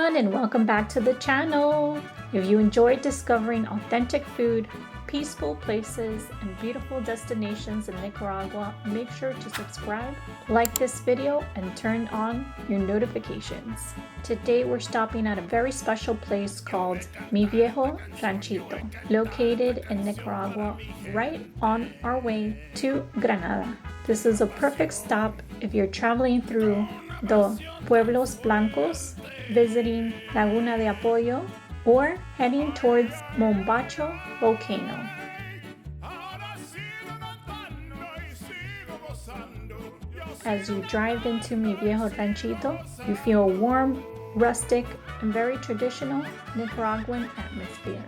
everyone, and welcome back to the channel. If you enjoyed discovering authentic food, peaceful places, and beautiful destinations in Nicaragua, make sure to subscribe, like this video, and turn on your notifications. Today we're stopping at a very special place called Mi Viejo Ranchito, located in Nicaragua, right on our way to Granada. This is a perfect stop if you're traveling through the Pueblos Blancos, visiting Laguna de Apoyo, or heading towards Mombacho Volcano. As you drive into Mi Viejo Ranchito, you feel a warm, rustic, and very traditional Nicaraguan atmosphere.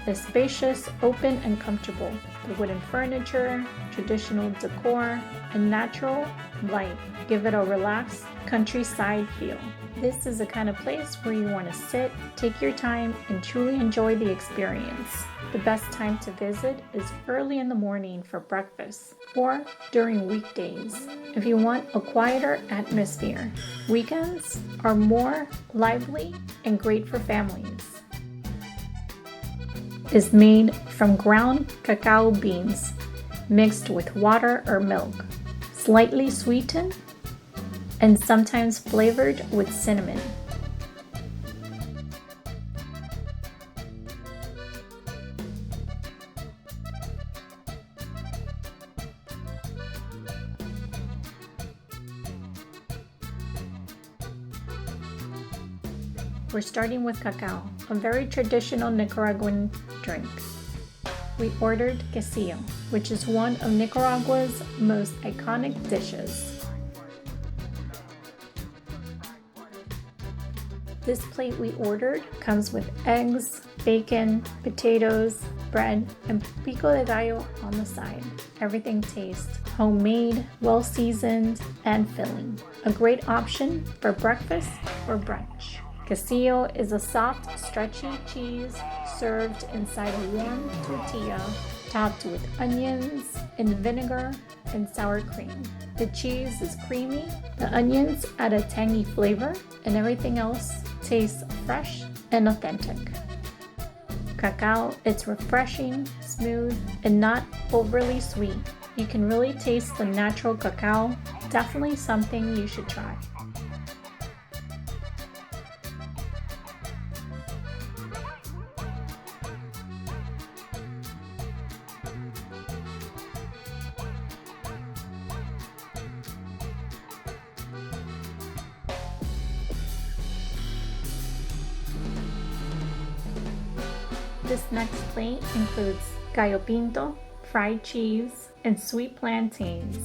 It's spacious, open, and comfortable. The wooden furniture, traditional decor, and natural light give it a relaxed countryside feel. This is the kind of place where you want to sit, take your time, and truly enjoy the experience. The best time to visit is early in the morning for breakfast or during weekdays if you want a quieter atmosphere. Weekends are more lively and great for families. Is made from ground cacao beans mixed with water or milk, slightly sweetened, and sometimes flavored with cinnamon. We're starting with cacao, a very traditional Nicaraguan drink. We ordered quesillo, which is one of Nicaragua's most iconic dishes. This plate we ordered comes with eggs, bacon, potatoes, bread, and pico de gallo on the side. Everything tastes homemade, well-seasoned, and filling. A great option for breakfast or brunch. Quesillo is a soft, stretchy cheese served inside a warm tortilla, topped with onions and vinegar and sour cream. The cheese is creamy, the onions add a tangy flavor, and everything else tastes fresh and authentic. Cacao, it's refreshing, smooth, and not overly sweet. You can really taste the natural cacao. Definitely something you should try. This next plate includes gallo pinto, fried cheese, and sweet plantains.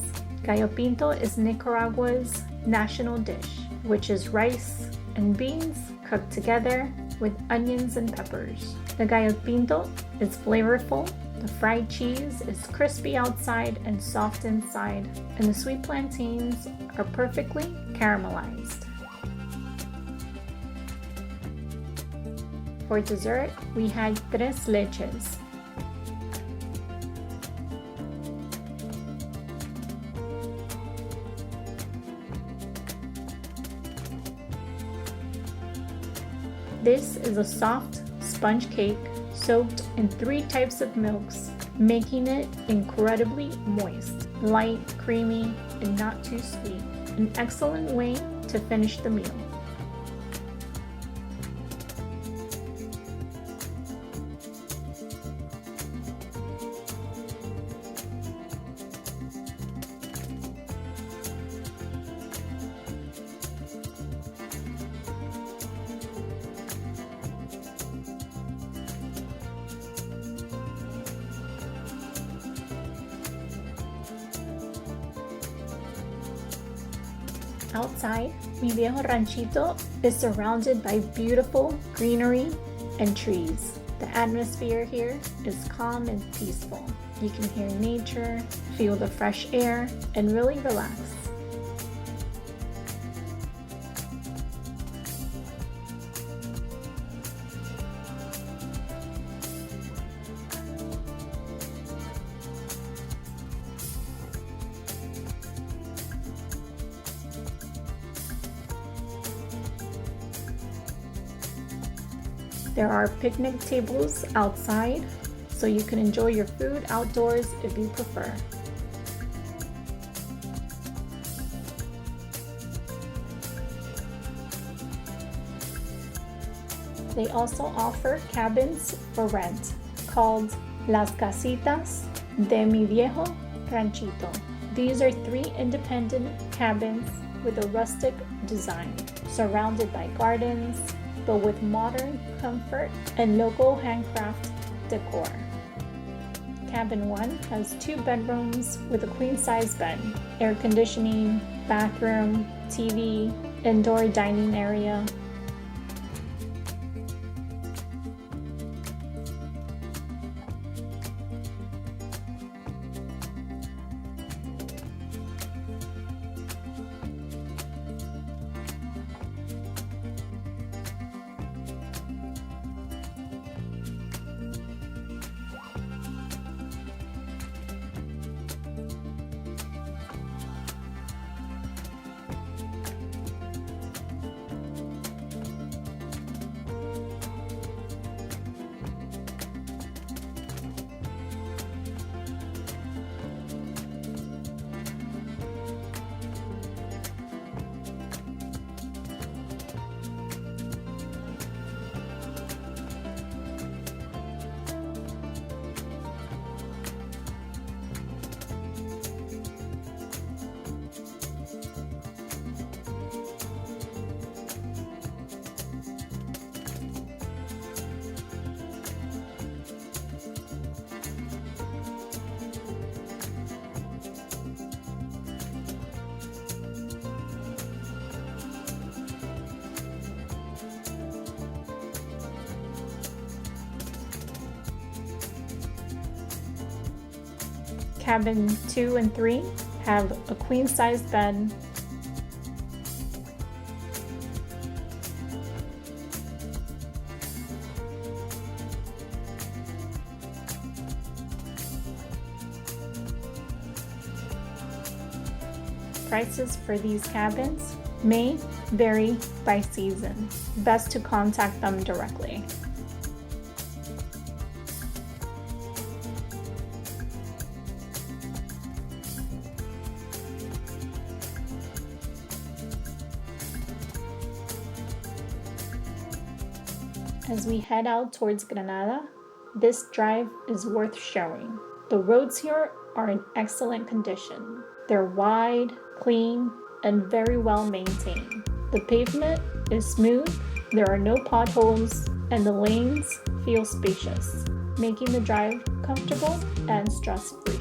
Gallo pinto is Nicaragua's national dish, which is rice and beans cooked together with onions and peppers. The gallo pinto is flavorful, the fried cheese is crispy outside and soft inside, and the sweet plantains are perfectly caramelized. For dessert, we had tres leches. This is a soft sponge cake soaked in 3 types of milks, making it incredibly moist, light, creamy, and not too sweet. An excellent way to finish the meal. Outside, Mi Viejo Ranchito is surrounded by beautiful greenery and trees. The atmosphere here is calm and peaceful. You can hear nature, feel the fresh air, and really relax. There are picnic tables outside, so you can enjoy your food outdoors if you prefer. They also offer cabins for rent called Las Casitas de Mi Viejo Ranchito. These are 3 independent cabins with a rustic design, surrounded by gardens, but with modern comfort and local handcraft decor. Cabin 1 has 2 bedrooms with a queen-size bed, air conditioning, bathroom, TV, indoor dining area. Cabin 2 and 3 have a queen-size bed, prices for these cabins may vary by season. Best to contact them directly. As we head out towards Granada, this drive is worth showing. The roads here are in excellent condition. They're wide, clean, and very well maintained. The pavement is smooth, there are no potholes, and the lanes feel spacious, making the drive comfortable and stress-free.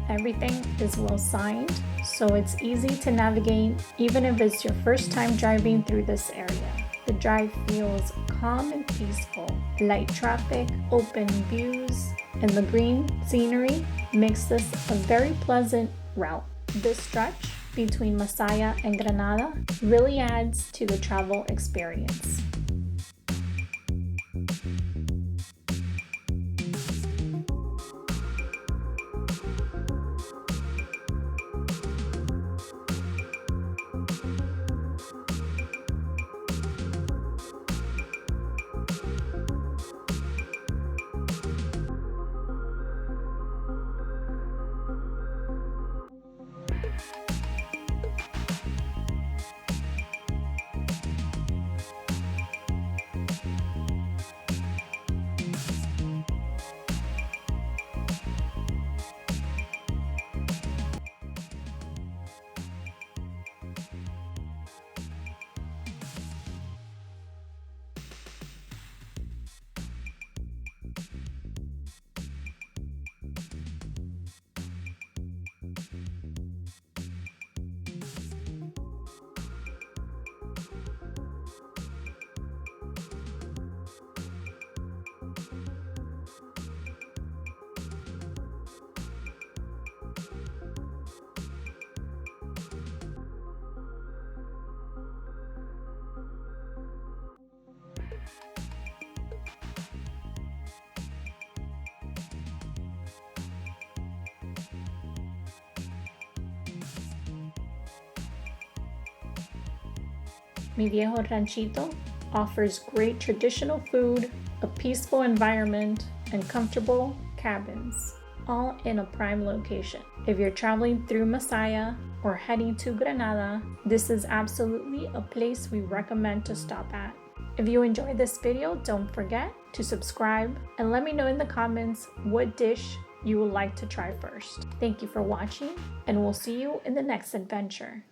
Everything is well signed, so it's easy to navigate even if it's your first time driving through this area. The drive feels calm and peaceful. Light traffic, open views, and the green scenery makes this a very pleasant route. This stretch between Masaya and Granada really adds to the travel experience. Mi Viejo Ranchito offers great traditional food, a peaceful environment, and comfortable cabins, all in a prime location. If you're traveling through Masaya or heading to Granada, this is absolutely a place we recommend to stop at. If you enjoyed this video, don't forget to subscribe and let me know in the comments what dish you would like to try first. Thank you for watching, and we'll see you in the next adventure.